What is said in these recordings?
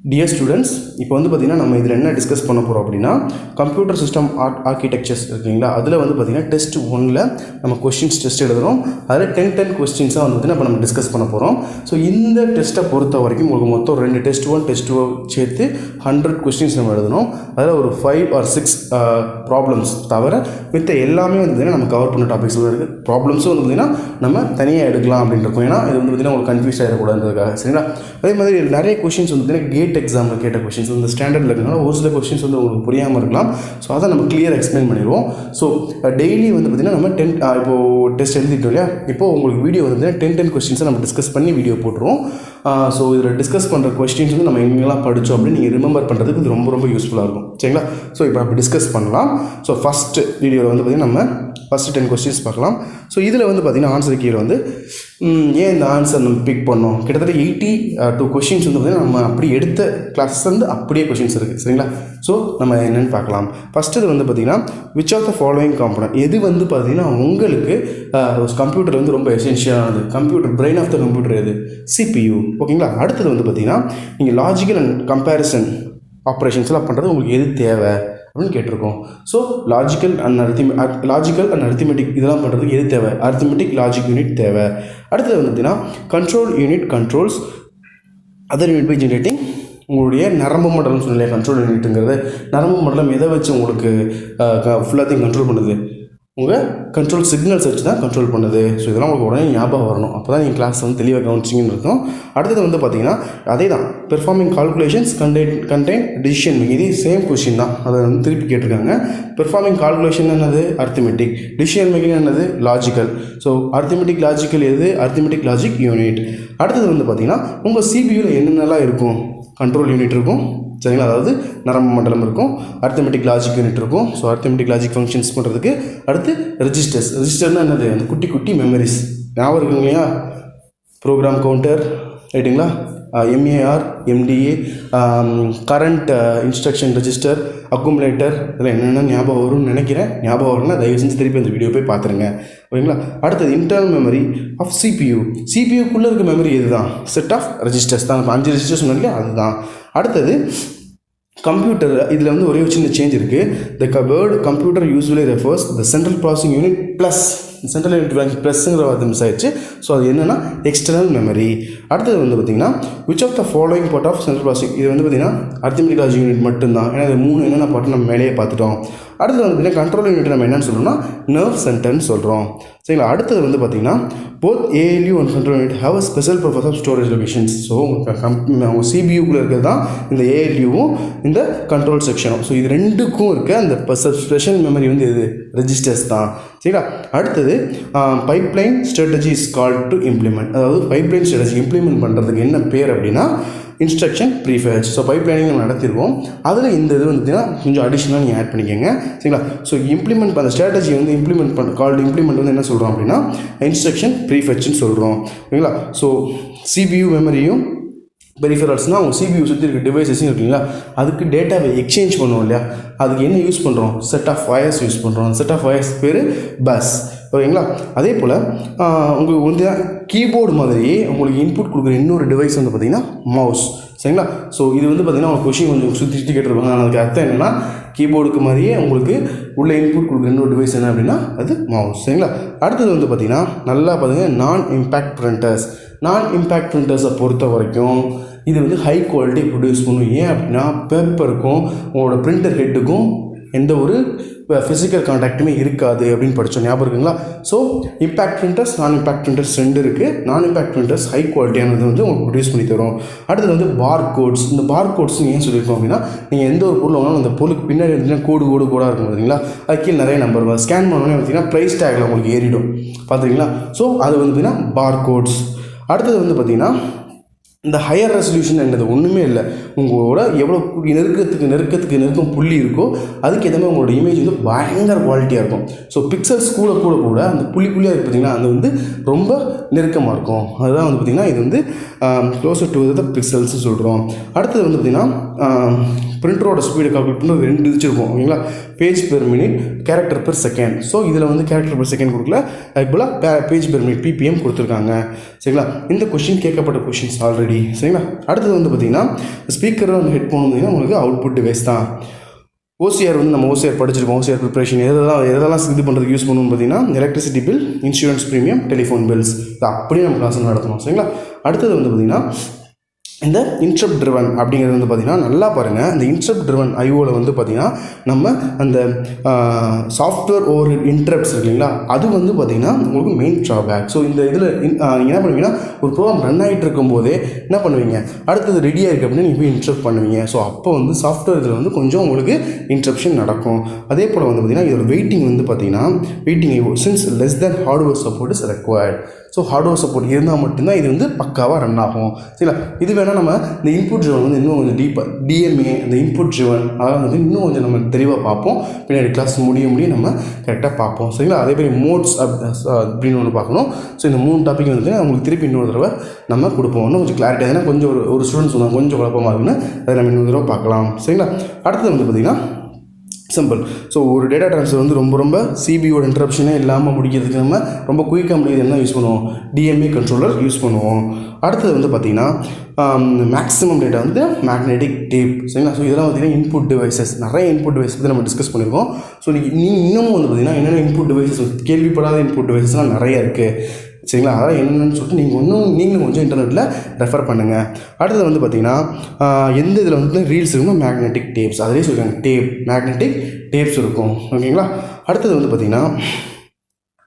Dear students, இப்போ வந்து பார்த்திங்கன்னா நம்ம இதில் என்ன டிஸ்கஸ் பண்ண போகிறோம் அப்படின்னா கம்ப்யூட்டர் சிஸ்டம் ஆர்கிடெக்சர்ஸ் இருக்குங்களா. அதில் வந்து பார்த்திங்கன்னா டெஸ்ட் 1ல் நம்ம கொஸ்டின்ஸ் டெஸ்ட் எழுதுகிறோம். அதில் 10 கொஸ்டின்ஸாக வந்து பார்த்திங்கன்னா இப்போ நம்ம டிஸ்கஸ் பண்ண போகிறோம். ஸோ இந்த டெஸ்ட்டை பொறுத்த வரைக்கும் உங்களுக்கு மொத்தம் 2 டெஸ்ட் 1 டெஸ்ட் 2 சேர்த்து 100 கொஸ்டின்ஸ் நம்ம எழுதணும். அதில் ஒரு 5 or 6 ப்ராப்ளம்ஸ் தவிர மித்த எல்லாமே வந்து பார்த்திங்கன்னா நம்ம கவர் பண்ண டாபிக்ஸ் இருக்குது. ப்ராப்ளம்ஸும் வந்து பார்த்திங்கன்னா நம்ம தனியாக எடுக்கலாம் அப்படின்னு இருக்கோம். ஏன்னா இது வந்து பார்த்திங்கன்னா உங்களுக்கு கன்ஃபியூஸ் ஆகிடக்கூடாதுன்றதுக்காக. சரிங்களா. அதே மாதிரி நிறைய கொஸ்டின்ஸ் வந்து பார்த்திங்கன்னா கேட் எக்ஸாமில் கேட்ட கொஸ்டின்ஸ் இந்த ஸ்டாண்டர்டில் இருக்கிறதுனால ஒரு சில கொஸ்டின்ஸ் வந்து உங்களுக்கு புரியாமல் இருக்கலாம். ஸோ அதை நம்ம கிளியர் எக்ஸ்பிளைன் பண்ணிடுவோம். ஸோ டெய்லி வந்து பார்த்திங்கன்னா நம்ம இப்போது டெஸ்ட் எழுதிட்டோம் இல்லையா. இப்போது உங்களுக்கு வீடியோ வந்து 10 கொஸ்டின்ஸை நம்ம டிஸ்கஸ் பண்ணி வீடியோ போட்டுருவோம். ஸோ இதில் டிஸ்கஸ் பண்ணுற கொஸ்டின்ஸ் வந்து நம்ம எங்கெல்லாம் படித்தோம் அப்படின்னு நீங்கள் ரிமெம்பர் பண்ணுறதுக்கு இது ரொம்ப யூஸ்ஃபுல்லாக இருக்கும். சரிங்களா. ஸோ இப்போ அப்படி டிஸ்கஸ் பண்ணலாம். ஸோ ஃபஸ்ட்டு வீடியோவில் வந்து பார்த்திங்கன்னா நம்ம ஃபஸ்ட்டு 10 கொஸ்டின்ஸ் பார்க்கலாம். ஸோ இதில் வந்து பார்த்திங்கன்னா ஆன்சர் கீழே வந்து ஏன் இந்த ஆன்சர் நம்ம பிக் பண்ணோம், கிட்டத்தட்ட 82 கொஸ்டின்ஸ் வந்து பார்த்திங்கன்னா நம்ம அப்படி எடுத்த கிளாஸஸ் வந்து அப்படியே கொஸ்டின்ஸ் இருக்குது. சரிங்களா. ஸோ நம்ம என்னென்னு பார்க்கலாம். ஃபஸ்ட்டு இது வந்து பார்த்திங்கன்னா which of the following component, எது வந்து பார்த்திங்கன்னா உங்களுக்கு கம்ப்யூட்டர் வந்து ரொம்ப எசென்ஷியலானது, computer brain of the computer எது, CPU. ஓகேங்களா. அடுத்தது வந்து பார்த்திங்கன்னா நீங்கள் லாஜிக்கல் அண்ட் கம்பேரிசன் ஆப்ரேஷன்ஸ்லாம் பண்ணுறது உங்களுக்கு எது தேவை அப்படின்னு கேட்டிருக்கோம். ஸோ லாஜிக்கல் அண்ட் அரித்மெட்டிக் இதெல்லாம் பண்ணுறதுக்கு எது தேவை, அரித்மெட்டிக் லாஜிக் யூனிட் தேவை. அடுத்தது வந்து பார்த்திங்கன்னா control unit controls other unit by generating உங்களுடைய நரம்பு மண்டலம் சொன்னலையே. கண்ட்ரோல் யூனிட்டுங்கிறது நரம்பு மண்டலம் எதை வச்சு உங்களுக்கு ஃபுல்லாத்தையும் கண்ட்ரோல் பண்ணுது, உங்கள் கண்ட்ரோல் சிக்னல்ஸ் வச்சு தான் கண்ட்ரோல் பண்ணுது. ஸோ இதெல்லாம் உங்களுக்கு உடனே ஞாபகம் வரணும். அப்போ தான் நீங்கள் கிளாஸ் வந்து தெளிவாக கவனிச்சிங்கன்னு இருக்கும். அடுத்தது வந்து பார்த்திங்கன்னா அதே தான் performing calculations contain decision making. இதே சேம் கொஸ்டின் தான், அதை வந்து திருப்பி கேட்டிருக்காங்க. பெர்ஃபார்மிங் கால்குலேஷன் என்னது, அரித்மெட்டிக். டிசிஷன் மேக்கிங் என்னது, லாஜிக்கல். ஸோ அரித்மெட்டிக் லாஜிக்கல் எது, அரித்மெட்டிக் லாஜிக் யூனிட். அடுத்தது வந்து பார்த்திங்கன்னா உங்கள் CPUவில் என்னென்னலாம் இருக்கும், கண்ட்ரோல் யூனிட் இருக்கும். சரிங்களா. அதாவது நரம்பு மண்டலம் இருக்கும், அரித்மெட்டிக் லாஜிக் யூனிட் இருக்கும். ஸோ அரித்மெட்டிக் லாஜிக் ஃபங்க்ஷன்ஸ் பண்ணுறதுக்கு அடுத்து ரெஜிஸ்டர்னால் என்னது, அந்த குட்டி மெமரிஸ் ஞாபகம் இருக்குங்க இல்லையா. ப்ரோக்ராம் கவுண்டர் ரைட்டுங்களா, MAR MDA current instruction register accumulator இதெல்லாம் என்னென்ன ஞாபகம் வரும்னு நினைக்கிறேன். ஞாபகம் வரணும்னா தயவு செஞ்சு திருப்பி அந்த வீடியோ போய் பார்த்துருங்க. ஓகேங்களா. அடுத்தது இன்டர்னல் மெமரி ஆஃப் CPUக்குள்ளே இருக்க மெமரி இதுதான், செட் ஆஃப் ரெஜிஸ்டர்ஸ் தான். 5 ரெஜிஸ்டர்ஸ் சொன்னாலே அதுதான். அடுத்தது கம்ப்யூட்டர், இதில் வந்து ஒரே ஒரு சின்ன சேஞ்ச் இருக்குது. The word computer usually refers the central processing unit plus central unit ப்ளஸ்ங்கிற வார்த்தை மிஸ் ஆயிடுச்சு. ஸோ அது என்னென்னா எக்ஸ்டர்னல் மெமரி. அடுத்தது வந்து பார்த்திங்கன்னா which of the following part of central processing, இது வந்து பார்த்திங்கன்னா அரித்மெட்டிக் லாஜிக் யூனிட் மட்டும்தான். ஏன்னா இது 3 என்னென்ன பார்த்து நம்ம மேலேயே பார்த்துட்டோம். அடுத்தது வந்து பார்த்திங்கன்னா கண்ட்ரோல் யூனிட் நம்ம என்னென்னு சொல்கிறோம்னா நர்வ் சென்டர்னு சொல்கிறோம். சரிங்களா. அடுத்தது வந்து பார்த்திங்கன்னா both ALU and control unit have a special purpose of storage locations. So அவங்க CPUக்குள்ளே இருக்கிறது தான் இந்த ALUவும் இந்த கண்ட்ரோல் செக்ஷனும். ஸோ இது ரெண்டுக்கும் இருக்க அந்த ஸ்பெஷல் மெமரி வந்து இது ரெஜிஸ்டர்ஸ் தான். சரிங்களா. அடுத்தது pipeline strategy is called to implement. அதாவது பைப்லைன் ஸ்ட்ராட்டஜி இம்ப்ளிமெண்ட் பண்ணுறதுக்கு என்ன பேர் அப்படின்னா இன்ஸ்ட்ரக்ஷன் ப்ரீஃபெட்ச். ஸோ பைப்லைனிங் நம்ம நடத்திடுவோம். அதில் இந்த இது வந்துன்னா கொஞ்சம் அடிஷ்னலாக நீங்கள் ஆட் பண்ணிக்கோங்க. சரிங்களா. ஸோ இம்ப்ளிமெண்ட் பண்ண ஸ்ட்ராட்டஜி வந்து இம்ப்ளிமெண்ட் வந்து என்ன சொல்கிறோம் அப்படின்னா இன்ஸ்ட்ரக்ஷன் ப்ரீஃபெட்ச்னு சொல்கிறோம். ஓகேங்களா. ஸோ CPU மெமரியும் பெரிஃபரல்ஸ்னால் அவங்க CPU சுற்றி இருக்க டிவைசஸும் இருக்குங்களா, அதுக்கு டேட்டாவை எக்ஸ்சேஞ்ச் பண்ணுவோம் இல்லையா. அதுக்கு என்ன யூஸ் பண்ணுறோம், செட் ஆஃப் வயர்ஸ் யூஸ் பண்ணுறோம். செட் ஆஃப் வயர்ஸ் பேர் பஸ். ஓகேங்களா. அதே போல் உங்களுக்கு வந்து கீபோர்டு மாதிரியே உங்களுக்கு இன்புட் கொடுக்குற இன்னொரு டிவைஸ் வந்து பார்த்திங்கன்னா மவுஸ். சரிங்களா. ஸோ இது வந்து பார்த்திங்கன்னா அவங்க கொஷின் கொஞ்சம் சுற்றி கேட்டிருப்பாங்க. அதுக்கு அர்த்தம் என்னென்னா கீபோர்டுக்கு மாதிரியே உங்களுக்கு உள்ள இன்புட் கொடுக்குற இன்னொரு டிவைஸ் என்ன அப்படின்னா அது மவுஸ். சரிங்களா. அடுத்தது வந்து பார்த்திங்கன்னா நல்லா பார்த்திங்கன்னா நான் இம்பேக்ட் பிரிண்டர்ஸை பொறுத்த வரைக்கும் இது வந்து ஹை குவாலிட்டி ப்ரொடியூஸ் பண்ணும். ஏன் அப்படின்னா பேப்பருக்கும் உங்களோட பிரிண்டர் ஹெட்டுக்கும் எந்த ஒரு ஃபிசிக்கல் கான்டாக்டுமே இருக்காது அப்படின்னு படித்தோம். ஞாபகம் இருக்குங்களா. ஸோ இம்பேக்ட் பிரிண்டர்ஸ் நான் இம்பேக்ட் பிரிண்டர்ஸ் 2 இருக்குது. நான் இம்பேக்ட் பிரிண்டர்ஸ் ஹை குவாலிட்டியானது வந்து உங்களுக்கு ப்ரொடியூஸ் பண்ணி தரும். அடுத்தது வந்து பார் கோட்ஸ். இந்த பார் கோட்ஸ் ஏன் சொல்லியிருக்கோம் அப்படின்னா நீங்கள் எந்த ஒரு பொருள் வாங்கினாலும் அந்த பொருளுக்கு பின்னாடி இருந்துச்சுன்னா கோடாக இருக்கும் பார்த்தீங்களா. அது கீழே நிறைய நம்பர் ஸ்கேன் பண்ணோன்னே பார்த்தீங்கன்னா ப்ரைஸ் டேக்கில் உங்களுக்கு ஏறிடும் பார்த்துருங்களா. ஸோ அது வந்து பார்த்திங்கன்னா பார் கோட்ஸ். அடுத்தது வந்து பார்த்திங்கன்னா இந்த ஹையர் ரெசல்யூஷன் என்னது ஒன்றுமே இல்லை, உங்களோட எவ்வளோ நெருக்கம் புள்ளி இருக்கோ அதுக்கு எதுவுமே உங்களோட இமேஜ் வந்து பயங்கர குவாலிட்டியாக இருக்கும். ஸோ பிக்சல்ஸ் கூட அந்த புள்ளியாக இருக்குது பார்த்திங்கன்னா அது வந்து ரொம்ப நெருக்கமாக இருக்கும். அதுதான் வந்து பார்த்திங்கன்னா இது வந்து க்ளோசர் டு த பிக்சல்ஸ் சொல்கிறோம். அடுத்தது வந்து பார்த்திங்கன்னா பிரிண்டரோட ஸ்பீடை கால்குலேட் பண்ணி 2 வச்சுருக்கோம். ஓகேங்களா. Page per minute, character per second. So இதில் வந்து கேரக்டர் பெர் செகண்ட் கொடுக்கல, அதுபோல் பேஜ் பெர் மினிட் PPM கொடுத்துருக்காங்க. சரிங்களா. இந்த கொஷின் கேட்கப்பட்ட கொஷின்ஸ் ஆல்ரெடி ஆல்ரெடி. சரிங்களா? அடுத்தது வந்து பார்த்திங்கன்னா ஸ்பீக்கர் அந்த ஹெட்ஃபோன் வந்தீங்கன்னா உங்களுக்கு அவுட்புட் டிவைஸ் தான். ஓசிஆர் வந்து நம்ம ஓசிஆர் படிச்சிருக்கோம். ஓசிஆர் ப்ரிப்பரேஷன் எதெல்லாம் இது பண்ணுறதுக்கு யூஸ் பண்ணுவோம்னு பார்த்தீங்கன்னா electricity bill, insurance premium, telephone bills, இது அப்படியே நம்ம கிளாஸ் நடத்தணும். சரிங்களா? அடுத்தது வந்து பார்த்திங்கன்னா இந்த இன்ட்ரப்ட் ட்ரிவன் அப்படிங்கிறது வந்து பார்த்திங்கன்னா நல்லா பாருங்கள். இந்த இன்ட்ரப்ட் ட்ரிவன் ஐஓவில் வந்து பார்த்திங்கன்னா நம்ம அந்த சாஃப்ட்வேர் ஓவர் இன்ட்ரப்ட்ஸ் இல்லைங்களா, அது வந்து பார்த்திங்கன்னா உங்களுக்கு மெயின் ட்ராபேக். ஸோ இந்த இதில் நீங்கள் என்ன பண்ணுவீங்கன்னா ஒரு ப்ரோக்ராம் ரன் ஆகிட்டு இருக்கும்போதே என்ன பண்ணுவீங்க, அடுத்தது ரெடியாக இருக்குது அப்படின்னு நீங்கள் போய் இன்ட்ரப்ட் பண்ணுவீங்க. ஸோ அப்போ வந்து சாஃப்ட்வேர் இதில் வந்து கொஞ்சம் உங்களுக்கு இன்ட்ரப்ஷன் நடக்கும். அதே போல் வந்து பார்த்திங்கன்னா இதோட வெயிட்டிங் வந்து பார்த்திங்கன்னா waiting IO since less than hardware support is required. So hardware support இருந்தால் மட்டும்தான் இது வந்து பக்காவாக ரன் ஆகும். சரிங்களா? இது வேணால் நம்ம இந்த இன்புட் ட்ரிவன் வந்து இன்னும் கொஞ்சம் டீப்பாக டிஎம்ஏ இந்த இன்புட் ட்ரிவன் அதெல்லாம் வந்து இன்னும் கொஞ்சம் நம்ம தெளிவாக பார்ப்போம். பின்னாடி கிளாஸ் முடிய நம்ம கரெக்டாக பார்ப்போம். சரிங்களா? அதே மாதிரி மோட்ஸ் அப்படின்னு ஒன்று பார்க்கணும். ஸோ இந்த 3 டாபிக் வந்து அவங்களுக்கு திருப்பி இன்னொரு தடவை நம்ம கொடுப்போம். இன்னும் கொஞ்சம் கிளாரிட்டி ஏன்னா கொஞ்சம் ஒரு ஸ்டூடெண்ட்ஸ் சொன்னாங்க கொஞ்சம் குழப்பமாக இருக்குன்னு அதை நம்ம இன்னொரு தடவை பார்க்கலாம். சரிங்களா? அடுத்தது வந்து பார்த்திங்கன்னா சிம்பிள். ஸோ ஒரு டேட்டா ட்ரான்ஸ்ஃபர் வந்து ரொம்ப சிபியோட இன்டரப்ஷனே இல்லாமல் முடிக்கிறதுக்கு நம்ம ரொம்ப குயிக்காக முடியாது என்ன யூஸ் பண்ணுவோம், டிஎம்ஏ கண்ட்ரோலர் யூஸ் பண்ணுவோம். அடுத்தது வந்து பார்த்திங்கன்னா மேக்ஸிமம் டேட்டா வந்து மேக்னெட்டிக் டேப். சரிங்களா? ஸோ இதெல்லாம் பார்த்திங்கன்னா இன்புட் டிவைசஸ், நிறைய இன்புட் டிவைஸ் பற்றி நம்ம டிஸ்கஸ் பண்ணியிருக்கோம். ஸோ நீங்கள் இன்னமும் வந்து பார்த்திங்கன்னா என்னென்ன இன்புட் டிவைசஸ் கேள்விப்படாத இன்புட் டிவைசஸ்லாம் நிறையா இருக்குது. சரிங்களா? அதான் என்னென்னு சொல்லிட்டு நீங்களும் கொஞ்சம் இன்டர்நெட்டில் ரெஃபர் பண்ணுங்கள். அடுத்தது வந்து பார்த்திங்கன்னா எந்த இதில் வந்து ரீல்ஸ் இருக்குன்னா மேக்னெட்டிக் டேப்ஸ், அதிலே சொல்லுவாங்க மேக்னெட்டிக் டேப்ஸ் இருக்கும். ஓகேங்களா? அடுத்தது வந்து பார்த்திங்கன்னா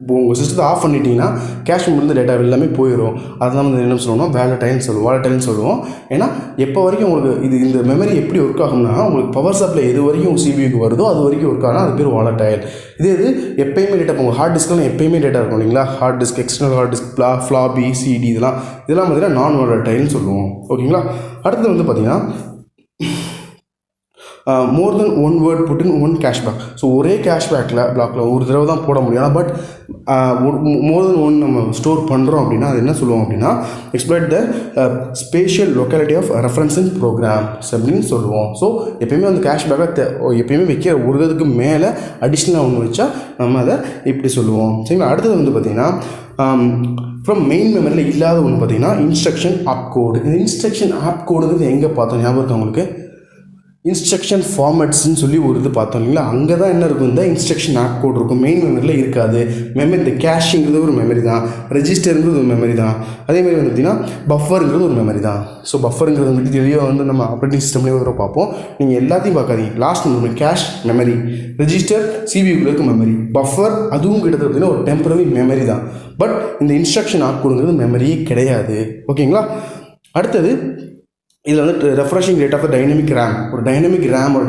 இப்போ உங்கள் சிஸ்டத்தை ஆஃப் பண்ணிட்டீங்கன்னா கேஷ் மெமரிலேருந்து டேட்டா எல்லாமே போயிடும். அதெல்லாம் வந்து என்ன சொல்லுவோம்னா வாலட்டைல்னு சொல்லுவோம். ஏன்னா எப்போ வரைக்கும் உங்களுக்கு இந்த மெமரி எப்படி ஒர்க் ஆகும்னா உங்களுக்கு பவர் சப்ளை எது வரைக்கும் சிபியூக்கு வருதோ அது வரைக்கும் ஒர்க் ஆகும். அது பேர் வாலட்டைல். இது எப்பயுமே டேட்டா உங்கள் ஹார்ட் டிஸ்க்லாம் எப்பயுமே டேட்டா இருக்கும் இல்லைங்களா, hard disk, external hard disk, floppy, CD இதெல்லாம் பார்த்தீங்கன்னா நான் வாலட்டைல்னு சொல்லுவோம். ஓகேங்களா? அடுத்தது வந்து பார்த்திங்கன்னா more than 1 word put in 1 cashback. So ஒரே பிளாக்ல ஒரு தடவை தான் போட முடியும். பட் மோர் தென் 1 நம்ம ஸ்டோர் பண்ணுறோம் அப்படின்னா அது என்ன சொல்லுவோம் அப்படின்னா exploit the spatial locality of reference in programs அப்படின்னு சொல்லுவோம். ஸோ எப்பயுமே அந்த கேஷ்பேக்கை எப்பயுமே வைக்கிற ஒரு இதுக்கு மேலே அடிஷ்னலாக ஒன்று வச்சா நம்ம அதை இப்படி சொல்லுவோம். சரிங்களா? அடுத்தது வந்து பார்த்திங்கன்னா ஃப்ரம் மெயின் மெமரியில் இல்லாத ஒன்று பார்த்திங்கன்னா இன்ஸ்ட்ரக்ஷன் ஆப் கோடு. இந்த இன்ஸ்ட்ரக்ஷன் ஆப் கோடுங்கிறது எங்கே பார்த்தோம் ஞாபகம் இருக்கா உங்களுக்கு? இன்ஸ்ட்ரக்ஷன் ஃபார்மேட்ஸ்ன்னு சொல்லி ஒரு இது பார்த்தோம் இல்லைங்களா, அங்கே தான் என்ன இருக்கும், இந்த இன்ஸ்ட்ரக்ஷன் ஆப் கோட் இருக்கும். மெயின் மெமரியில் இருக்காது. இந்த கேஷிங்கிறது ஒரு மெமரி தான், ரெஜிஸ்டருங்கிறது ஒரு மெமரி தான். அதேமாதிரி வந்து பார்த்திங்கன்னா பஃபருங்கிறது ஒரு மெமரி தான். ஸோ பஃபருங்கிறது வந்துட்டு தெளிவாக வந்து நம்ம ஆப்ரேட்டிங் சிஸ்டம்லேயே ஒரு பார்ப்போம். நீங்கள் எல்லாத்தையும் பார்க்காதீங்க. லாஸ்ட் ஒன்று கேஷ் மெமரி, ரெஜிஸ்டர் சிபியூக்குள்ள இருக்க மெமரி, பஃபர் அதுவும் கிட்டத்தட்ட பார்த்திங்கன்னா ஒரு டெம்பரரி மெமரி தான். பட் இந்த இன்ஸ்ட்ரக்ஷன் ஆப் கோடுங்கிறது மெமரியே கிடையாது. ஓகேங்களா? அடுத்தது இதில் வந்து refreshing rate of the dynamic RAM, ஒரு டைனமிக் ரேம் ஒரு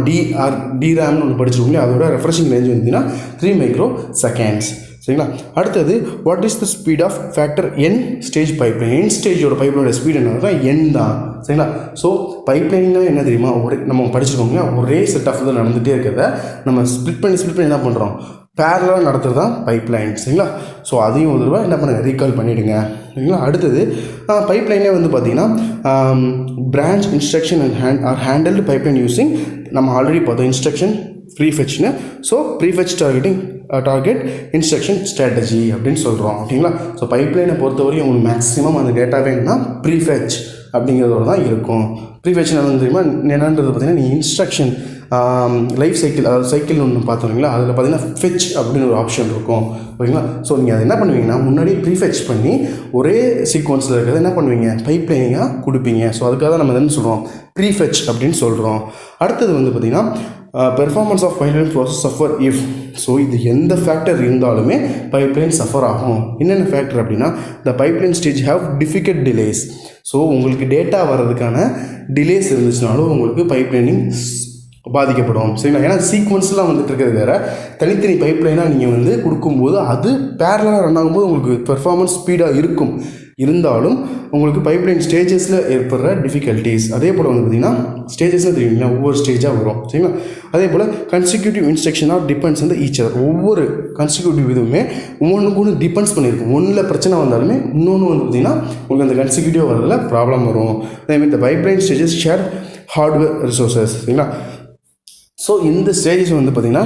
டிரேம்னு ஒன்று படிச்சிருக்கோம். அதோட ரெஃப்ரெஷிங் ரேஞ்ச் வந்துன்னா 3 மைக்ரோ செகண்ட்ஸ். சரிங்களா? அடுத்தது what is the speed of factor N stage pipeline. N ஸ்டேஜோட பைப்லைனோட ஸ்பீட் என்னன்னா என் தான். சரிங்களா? ஸோ பைப்லைன்னா என்ன தெரியுமா, நம்ம படிச்சிருக்கோங்க ஒரே செட் ஆஃப் தான் நடந்துகிட்டே இருக்கிறத நம்ம ஸ்பிளிட் பண்ணி என்ன பண்ணுறோம், பேரலாக நடத்துகிறது தான் பைப்லைன். சரிங்களா? ஸோ அதையும் ஒரு தடவை என்ன பண்ணுங்கள், ரீகால் பண்ணிவிடுங்க. சரிங்களா? அடுத்தது பைப்லைனே வந்து பார்த்திங்கன்னா branch instruction and handled pipeline using நம்ம ஆல்ரெடி பார்த்தோம் இன்ஸ்ட்ரக்ஷன் ப்ரீஃபெட்ச்னு. So prefetch target instruction strategy அப்படின்னு சொல்கிறோம். ஓகேங்களா? ஸோ பைப்லைனை பொறுத்தவரையும் உங்களுக்கு மேக்ஸிமம் அந்த டேட்டாவே என்னன்னா ப்ரீஃபெட்ச் அப்படிங்கிறதோட தான் இருக்கும். ப்ரீஃபெட்ச் என்ன தெரியுமா என்னன்றது பார்த்திங்கன்னா நீ இன்ஸ்ட்ரக்ஷன் லைஃப் சைக்கிள், அதாவது சைக்கிள் ஒன்று பார்த்தோம் இல்லைங்களா, அதில் பார்த்தீங்கன்னா ஃபெச் அப்படின்னு ஒரு ஆப்ஷன் இருக்கும். ஓகேங்களா? ஸோ நீங்கள் அதை என்ன பண்ணுவீங்கன்னா முன்னாடியே ப்ரீஃபெச் பண்ணி ஒரே சீக்வன்ஸில் இருக்கிறத என்ன பண்ணுவீங்க, பைப்லைனிங்காக கொடுப்பீங்க. ஸோ அதுக்காக தான் நம்ம என்ன சொல்கிறோம், ப்ரீஃபெச் அப்படின்னு சொல்கிறோம். அடுத்தது வந்து பார்த்திங்கன்னா performance of pipeline process suffer if. So இது எந்த ஃபேக்டர் இருந்தாலுமே பைப்லைன் சஃபர் ஆகும். என்னென்ன ஃபேக்டர் அப்படின்னா the pipeline stage have difficult delays. So உங்களுக்கு டேட்டா வர்றதுக்கான டிலேஸ் இருந்துச்சுனாலும் உங்களுக்கு பைப்லைனிங் பாதிக்கப்படும். சரிங்களா? ஏன்னா சீக்வன்ஸ்லாம் வந்துட்டு இருக்கிறது வேறு, தனித்தனி பைப்லைனாக நீங்கள் வந்து கொடுக்கும்போது அது பேரலாக ரன் ஆகும்போது உங்களுக்கு பெர்ஃபார்மன்ஸ் ஸ்பீடாக இருக்கும். இருந்தாலும் உங்களுக்கு பைப்லைன் ஸ்டேஜஸில் ஏற்படுற டிஃபிகல்ட்டிஸ். அதே போல் வந்து பார்த்திங்கன்னா ஸ்டேஜஸ்லாம் தெரியுங்களா, ஒவ்வொரு ஸ்டேஜாக வரும். சரிங்களா? அதே போல் கன்சிக்யூட்டிவ் இன்ஸ்ட்ரக்ஷனாக டிபெண்ட்ஸ் வந்து ஈச் அதர். ஒவ்வொரு கன்சிக்யூட்டிவ் இதுவுமே ஒவ்வொன்றுக்கு ஒன்று டிபெண்ட்ஸ் பண்ணியிருக்கும். ஒன்றில் பிரச்சனை வந்தாலுமே இன்னொன்று வந்து பார்த்திங்கன்னா உங்களுக்கு அந்த கன்சிக்யூட்டிவ் வரதில் ப்ராப்ளம் வரும். அதேமாதிரி இந்த pipeline stages share hardware resources. சரிங்களா? ஸோ இந்த ஸ்டேஜஸ் வந்து பார்த்திங்கன்னா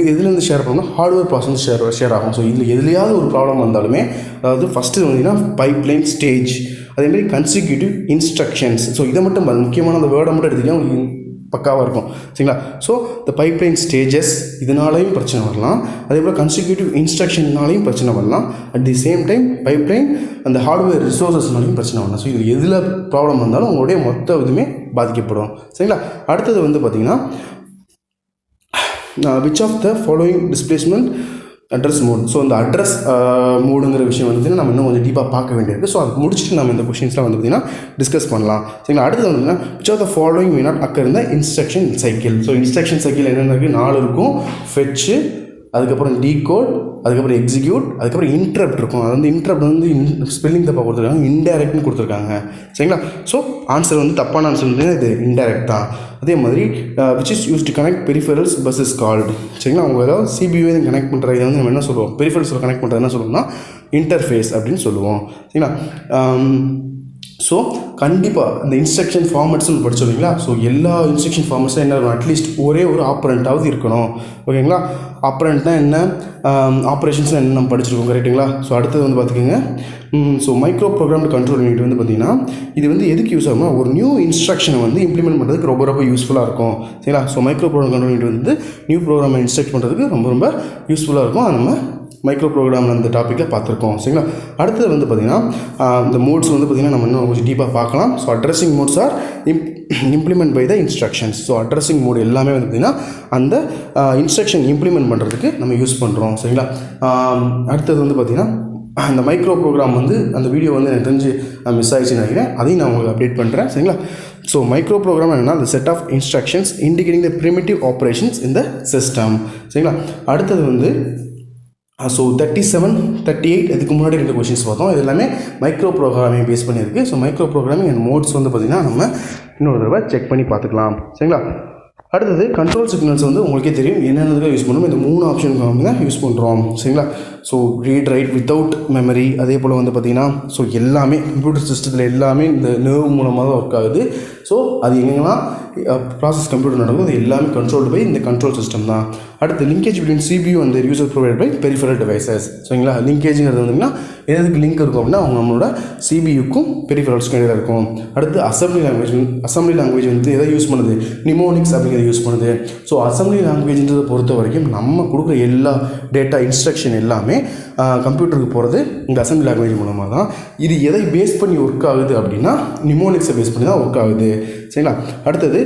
எதுலேருந்து ஷேர் பண்ணணும், ஹார்ட்வேர் ப்ராசஸ் ஷேர் ஆகும். ஸோ இதில் எதுலையாவது ஒரு ப்ராப்ளம் வந்தாலுமே, அதாவது ஃபஸ்ட்டு வந்தீங்கன்னா பைப்லைன் ஸ்டேஜ், அதேமாதிரி கன்சிக்யூட்டிவ் இன்ஸ்ட்ரக்ஷன்ஸ். ஸோ இதை மட்டும் முக்கியமான அந்த வேர்டை மட்டும் எடுத்துக்கிட்டா உங்களுக்கு பக்காவாக இருக்கும். சரிங்களா? ஸோ இந்த பைப்லைன் ஸ்டேஜஸ் இதனாலையும் பிரச்சனை வரலாம். அதே போல் கன்சிக்யூட்டிவ் இன்ஸ்ட்ரக்ஷன்னாலையும் பிரச்சனை வரலாம். At the same time pipeline அந்த ஹார்ட்வேர் ரிசோர்ஸஸ்னாலையும் பிரச்சனை வரலாம். ஸோ இது எதில் ப்ராப்ளம் வந்தாலும் உங்களுடைய மொத்த இதுவுமே பாதிக்கப்படும். சரிங்களா? அடுத்தது வந்து பார்த்திங்கன்னா which of the following displacement address mode. So இந்த அட்ரஸ் மோடுங்கிற விஷயம் வந்து நம்ம இன்னும் கொஞ்சம் டீப்பாக பார்க்க வேண்டியிருக்கு. ஸோ அது முடிச்சுட்டு நம்ம இந்த கொஷின்ஸ்லாம் வந்து பார்த்திங்கன்னா டிஸ்கஸ் பண்ணலாம். சரிங்களா? அடுத்தது வந்து which of the following may not occur இந்த instruction cycle. So instruction cycle என்னென்ன இருக்குது? 4 இருக்கும். ஃபெட்ச்சு, அதுக்கப்புறம் டீகோட், அதுக்கப்புறம் எக்ஸிக்யூட், அதுக்கப்புறம் இன்டரப்ட் இருக்கும். அது வந்து இன்டரப்ட் வந்து ஸ்பெல்லிங் தப்பாக கொடுத்துருக்காங்க, இன்டைரக்ட்னு கொடுத்துருக்காங்க. சரிங்களா? ஸோ ஆன்சர் வந்து தப்பான ஆன்சர் வந்து இது இன்டைரக்ட் தான். அதே மாதிரி which is use to connect peripherals bus is called. சரிங்களா? அவங்க ஏதாவது சிபியூ கனெக்ட் பண்ணுற இதை வந்து நம்ம என்ன சொல்லுவோம்? பெரிஃபரல்ஸில் கனெக்ட் பண்ணுறது என்ன சொல்லுவோம்னா இன்டர்ஃபேஸ் அப்படின்னு சொல்லுவோம். சரிங்களா? ஸோ கண்டிப்பாக இந்த இன்ஸ்ட்ரக்ஷன் ஃபார்மட்ஸ்னு படிச்சோங்களா? ஸோ எல்லா இன்ஸ்ட்ரக்ஷன் ஃபார்மட்ஸும் என்ன இருக்கணும்? அட்லீஸ்ட் ஒரே ஒரு ஆப்ரண்ட்டாவது இருக்கணும். ஓகேங்களா? ஆப்ரண்ட்னா என்ன, ஆப்ரேஷன்ஸ்னால் என்ன நம்ம படிச்சிருக்கோம். கரெக்டுங்களா? ஸோ அடுத்தது வந்து பார்த்துக்கோங்க. So micro program control unit வந்து பார்த்திங்கன்னா இது வந்து எதுக்கு யூஸ் ஆகும்னா ஒரு நியூ இன்ஸ்ட்ரக்ஷனை வந்து இம்ப்ளிமெண்ட் பண்ணுறதுக்கு ரொம்ப யூஸ்ஃபுல்லாக இருக்கும். சரிங்களா? So micro program control unit வந்து நியூ ப்ரோக்ராமை இன்ஸ்ட்ரக்ட் பண்ணுறதுக்கு ரொம்ப யூஸ்ஃபுல்லாக இருக்கும். அது நம்ம மைக்ரோ ப்ரோக்ராமில் அந்த டாப்பிக்கில் பார்த்துருக்கோம். சரிங்களா? அடுத்தது வந்து பார்த்திங்கன்னா இந்த மோட்ஸ் வந்து பார்த்திங்கன்னா நம்ம இன்னும் கொஞ்சம் டீப்பாக பார்க்கலாம். So addressing modes are implement by the instructions. So addressing mode எல்லாமே வந்து பார்த்திங்கன்னா அந்த இன்ஸ்ட்ரக்ஷன் இம்ப்ளிமெண்ட் பண்ணுறதுக்கு நம்ம யூஸ் பண்ணுறோம். சரிங்களா? அடுத்தது வந்து பார்த்திங்கன்னா அந்த மைக்ரோ ப்ரோக்ராம் வந்து அந்த வீடியோ வந்து எனக்கு தெரிஞ்சு மிஸ் ஆகிடுச்சுன்னு நினைக்கிறேன். அதையும் நான் உங்களுக்கு அப்டேட் பண்ணுறேன். சரிங்களா? ஸோ மைக்ரோ ப்ரோக்ராம் என்னென்னா the set of instructions indicating the primitive operations in the system. சரிங்களா? அடுத்தது வந்து ஸோ 37, 38 இதுக்கு முன்னாடி 2 கொஷின்ஸ் பார்த்தோம். இது எல்லாமே மைக்ரோ ப்ரோக்ராமிங் பேஸ் பண்ணியிருக்கு. So micro programming and modes வந்து பார்த்திங்கன்னா நம்ம இன்னொரு தடவை செக் பண்ணி பார்த்துக்கலாம். சரிங்களா? அடுத்தது கண்ட்ரோல் சிக்னல்ஸ் வந்து உங்களுக்கே தெரியும் என்னென்னதுக்காக யூஸ் பண்ணுறோம். இந்த 3 ஆப்ஷனுக்கு தான் யூஸ் பண்ணுறோம். சரிங்களா? So read write without memory, அதே போல் வந்து பார்த்திங்கன்னா ஸோ எல்லாமே கம்ப்யூட்டர் சிஸ்டத்தில் எல்லாமே இந்த நர்வ் மூலமாக தான் ஒர்க் ஆகுது. ஸோ அது எங்கெங்கன்னா ப்ராசஸ் கம்ப்யூட்டர் நடக்கும், அது எல்லாமே கண்ட்ரோல்டு பை இந்த கண்ட்ரோல் சிஸ்டம் தான். அடுத்து linkage between CPU and user provide by peripheral devices. சரிங்களா? லிங்கேஜுங்கிறது வந்துங்கன்னா எதுக்கு லிங்க் இருக்கும் அப்படின்னா அவங்க நம்மளோட சிபியூக்கும் பெரிஃபரல்ஸ்க்கும் இடையில இருக்கும். அடுத்து அசம்பிளி லாங்குவேஜ் வந்து எதை யூஸ் பண்ணுது? நிமோனிக்ஸ் அப்படிங்கிறத யூஸ் பண்ணுது. ஸோ அசம்பிளி லாங்குவேஜ்ன்றதை பொறுத்த வரைக்கும் நம்ம கொடுக்குற எல்லா டேட்டா இன்ஸ்ட்ரக்ஷன் எல்லாமே கம்ப்யூட்டருக்கு போகிறது இந்த அசம்பிளி லாங்குவேஜ் மூலமாக தான். இது எதை பேஸ் பண்ணி ஒர்க் ஆகுது அப்படின்னா நிமோனிக்ஸை பேஸ் பண்ணி தான் ஒர்க் ஆகுது. சரிங்களா? அடுத்தது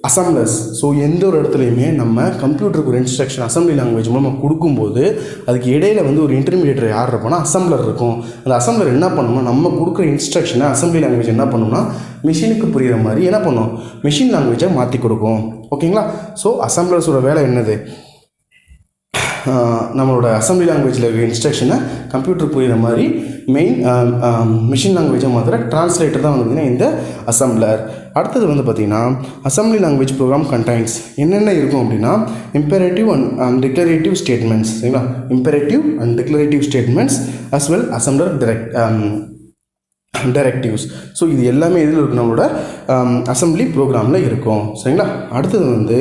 அசம்பிளர்ஸ். ஸோ எந்த ஒரு இடத்துலையுமே நம்ம கம்ப்யூட்டருக்கு ஒரு இன்ஸ்ட்ரக்ஷன் அசம்பிளி லாங்குவேஜ் மூலமாக கொடுக்கும்போது அதுக்கு இடையில வந்து ஒரு இன்டர்மீடியேட்டர் யார் இருப்போம்னா அசம்பிளர் இருக்கும். அந்த அசம்பிளர் என்ன பண்ணணும்னா நம்ம கொடுக்குற இன்ஸ்ட்ரக்ஷனை அசம்பிளி லாங்குவேஜ் என்ன பண்ணணும்னா மிஷினுக்கு புரிகிற மாதிரி என்ன பண்ணும்? மிஷின் லாங்குவேஜை மாற்றி கொடுக்கும். ஓகேங்களா? ஸோ அசம்பிளர்ஸோட வேலை என்னது? நம்மளோட அசம்பிளி லாங்குவேஜில் இருக்கிற இன்ஸ்ட்ரக்ஷனை கம்ப்யூட்டர் புரிகிற மாதிரி மிஷின் லாங்குவேஜை மாத்திர டிரான்ஸ்லேட்டர் தான் வந்து இந்த அசம்பிளர். அடுத்தது வந்து பார்த்திங்கன்னா அசம்பிளி லாங்குவேஜ் ப்ரோக்ராம் கண்டைன்ஸ் என்னென்ன இருக்கும் அப்படின்னா இம்பெரேட்டிவ் அண்ட் டிக்ளரேட்டிவ் ஸ்டேட்மெண்ட்ஸ். சரிங்களா? Imperative and declarative statements as well assembler directives. So இது எல்லாமே இதில் இருக்கும் நம்மளோட அசம்பிளி ப்ரோக்ராமில் இருக்கும். சரிங்களா? அடுத்தது வந்து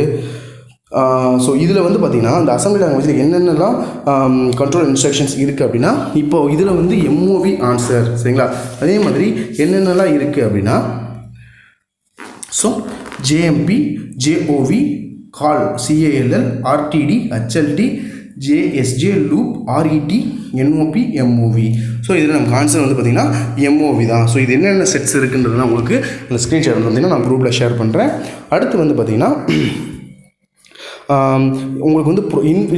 ஸோ இதில் வந்து பார்த்திங்கன்னா அந்த அசம்பிளி லாங்குவேஜில் என்னென்னலாம் கண்ட்ரோல் இன்ஸ்ட்ரக்ஷன்ஸ் இருக்குது அப்படின்னா இப்போ இதில் வந்து எம்ஓவி ஆன்சர். சரிங்களா? அதே மாதிரி என்னென்னலாம் இருக்குது அப்படின்னா so JMP, JOV, call, CALL, RTD, HLT, JSJ, loop, RET, NOP, MOV. So இதில் நமக்கு ஆன்சர் வந்து பார்த்திங்கன்னா எம்ஓவி தான். ஸோ இது என்னென்ன செட்ஸ் இருக்குன்றதுலாம் உங்களுக்கு இந்த ஸ்க்ரீன்ஷாட் வந்து பார்த்திங்கன்னா நான் குரூப்பில் ஷேர் பண்ணுறேன். அடுத்து வந்து பார்த்திங்கன்னா உங்களுக்கு வந்து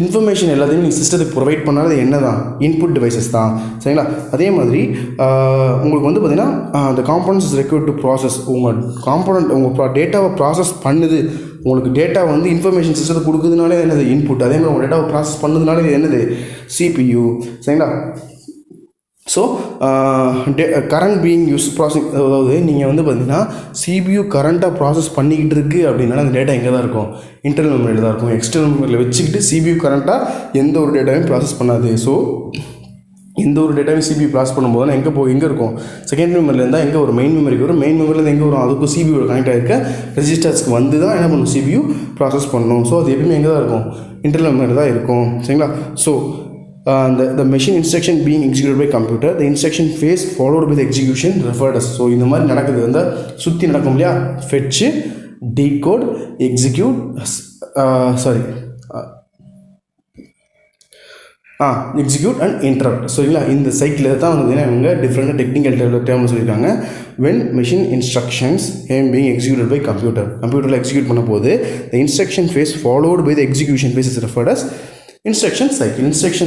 இன்ஃபர்மேஷன் எல்லாத்தையும் நீங்கள் சிஸ்டத்துக்கு ப்ரொவைட் பண்ணாது என்ன தான்? இன்புட் டிவைசஸ் தான். சரிங்களா? அதே மாதிரி உங்களுக்கு வந்து பார்த்திங்கன்னா அந்த components is required to process. உங்கள் டேட்டாவை ப்ராசஸ் பண்ணுது. உங்களுக்கு டேட்டா வந்து இன்ஃபர்மேஷன் சிஸ்டத்துக்கு கொடுக்குறதுனாலே என்னது? இன்புட். அதே மாதிரி உங்கள் டேட்டாவை ப்ராசஸ் பண்ணதுனாலே என்னது? சிபியூ. சரிங்களா? So current being use process, அதாவது நீங்கள் வந்து பார்த்திங்கன்னா சிபியூ கரண்ட்டாக ப்ராசஸ் பண்ணிக்கிட்டு இருக்குது அப்படின்னால அந்த டேட்டா எங்கே தான் இருக்கும்? இன்டர்னல் மெமரியில் தான் இருக்கும். எக்ஸ்டர்னல் மெமரியில் வச்சுக்கிட்டு சிபியூ கரண்ட்டாக எந்த ஒரு டேட்டாவையும் ப்ராசஸ் பண்ணாது. ஸோ எந்த ஒரு டேட்டாவையும் சிபியூ ப்ராசஸ் பண்ணும்போது எங்கே இருக்கும்? செகண்டரி மெமரியில் இருந்தால் எங்கே ஒரு மெயின் மெமரிக்கு வரும். மெயின் மெமரியில் எங்கே வரும்? அதுக்கும் சிபியூ கனெக்ட் ஆகிருக்க ரெஜிஸ்டர்ஸ்க்கு வந்து தான் என்ன பண்ணும்? சிபியூ ப்ராசஸ் பண்ணணும். ஸோ அது எப்பவுமே எங்கே தான் இருக்கும்? இன்டர்னல் மெமரி தான் இருக்கும். சரிங்களா? So the machine instruction being executed by computer, the instruction phase followed by the execution referred as. So இந்த மாதிரி நடக்குது, அந்த சுற்றி நடக்கும் இல்லையா, fetch, decode, execute, execute and interrupt. சரிங்களா, இந்த சைக்கிளில் தான் வந்து இவங்க டிஃப்ரெண்ட் டெக்னிக்கல் டேர்ம் சொல்லியிருக்காங்க. when machine instructions being executed by கம்ப்யூட்டரில் எக்ஸிக்யூட் பண்ண போது the instruction phase followed by the execution phase is referred as instruction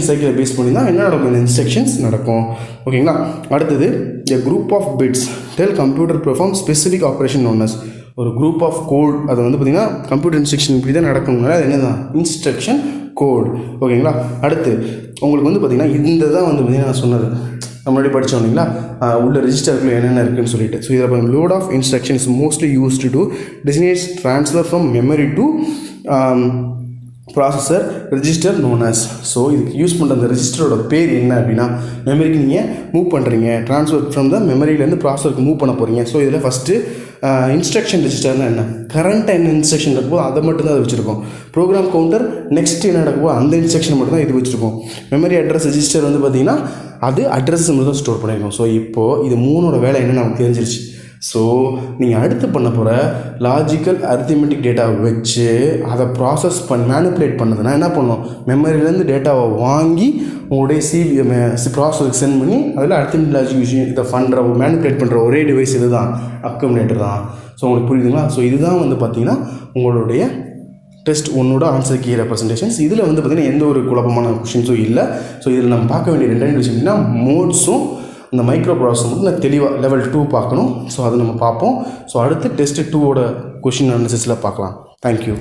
சைக்கிளை பேஸ் பண்ணி தான் என்ன நடக்கும், இந்த இன்ஸ்ட்ரக்ஷன்ஸ் நடக்கும். ஓகேங்களா. அடுத்தது a group of bits tell computer perform specific operation known as. ஒரு குரூப் ஆஃப் கோட், அது வந்து பார்த்திங்கன்னா கம்ப்யூட்டர் இன்ஸ்ட்ரக்ஷன் இப்படி தான் நடக்கணும்னால அது என்ன தான், இன்ஸ்ட்ரக்ஷன் கோட். ஓகேங்களா. அடுத்து உங்களுக்கு வந்து பார்த்திங்கன்னா இந்த தான் வந்து பார்த்திங்கன்னா நான் சொன்னது முன்னாடி படித்தோம் இல்லைங்களா, உள்ள ரெஜிஸ்டருக்குள்ள என்னென்ன இருக்குதுன்னு சொல்லிட்டு. ஸோ இதில் load of instruction is mostly used to designate transfer from memory to processor register known as. So இதுக்கு யூஸ் பண்ணுற அந்த ரெஜிஸ்டரோட பேர் என்ன அப்படின்னா, மெமரிக்கு நீங்கள் மூவ் பண்ணுறீங்க, ட்ரான்ஸ்ஃபர் ஃப்ரம் த மெமரியிலேருந்து ப்ராசஸருக்கு மூவ் பண்ண போகிறீங்க. ஸோ இதில் ஃபஸ்ட்டு இன்ஸ்ட்ரக்ஷன் ரெஜிஸ்டர்னால் என்ன, கரண்ட்டாக என்ன இன்ஸ்ட்ரக்ஷன் நடக்குமோ அதை மட்டும்தான் அது வச்சுருக்கோம். ப்ரோக்ராம் கவுண்டர் நெக்ஸ்ட் என்ன நடக்குமோ அந்த இன்ஸ்ட்ரக்ஷன் மட்டும் தான் இது வச்சுருக்கோம். மெமரி அட்ரஸ் ரெஜிஸ்டர் வந்து பார்த்திங்கன்னா அது அட்ரஸ் மட்டும் தான் ஸ்டோர் பண்ணியிருக்கோம். ஸோ இப்போது இது மூணோட வேலை என்ன நமக்கு தெரிஞ்சிருச்சு. ஸோ நீங்கள் அடுத்து பண்ண போகிற லாஜிக்கல் அரித்மெட்டிக் டேட்டாவை வச்சு அதை ப்ராசஸ் மேனிப்புலேட் பண்ணதுன்னா என்ன பண்ணணும், மெமரியிலேருந்து டேட்டாவை வாங்கி உங்களுடைய ப்ராசஸருக்கு சென்ட் பண்ணி அதில் அரித்மெட்டிக் லாஜிக் விஷயம் இதை பண்ணுற மேனிப்புலேட் பண்ணுற ஒரே டிவைஸ் இது தான், அக்குமுலேட்டர் தான். ஸோ உங்களுக்கு புரியுதுங்களா. ஸோ இதுதான் வந்து பார்த்திங்கன்னா உங்களுடைய டெஸ்ட் 1ஓட ஆன்சர் கீ ரெப்ரசன்டேஷன்ஸ். இதில் வந்து பார்த்திங்கன்னா எந்த ஒரு குழப்பமான கொஷின்ஸும் இல்லை. ஸோ இதில் நம்ம பார்க்க வேண்டிய ரெண்டு விஷயம் எப்படின்னா, மோட்ஸும் இந்த மைக்ரோ ப்ராசஸர் மட்டும் நான் தெளிவாக லெவல் 2 பார்க்கணும். ஸோ அதை நம்ம பார்ப்போம். ஸோ அடுத்து டெஸ்ட் 2ஓட கொஷின் அனாலிசிஸில் பார்க்கலாம். தேங்க்யூ.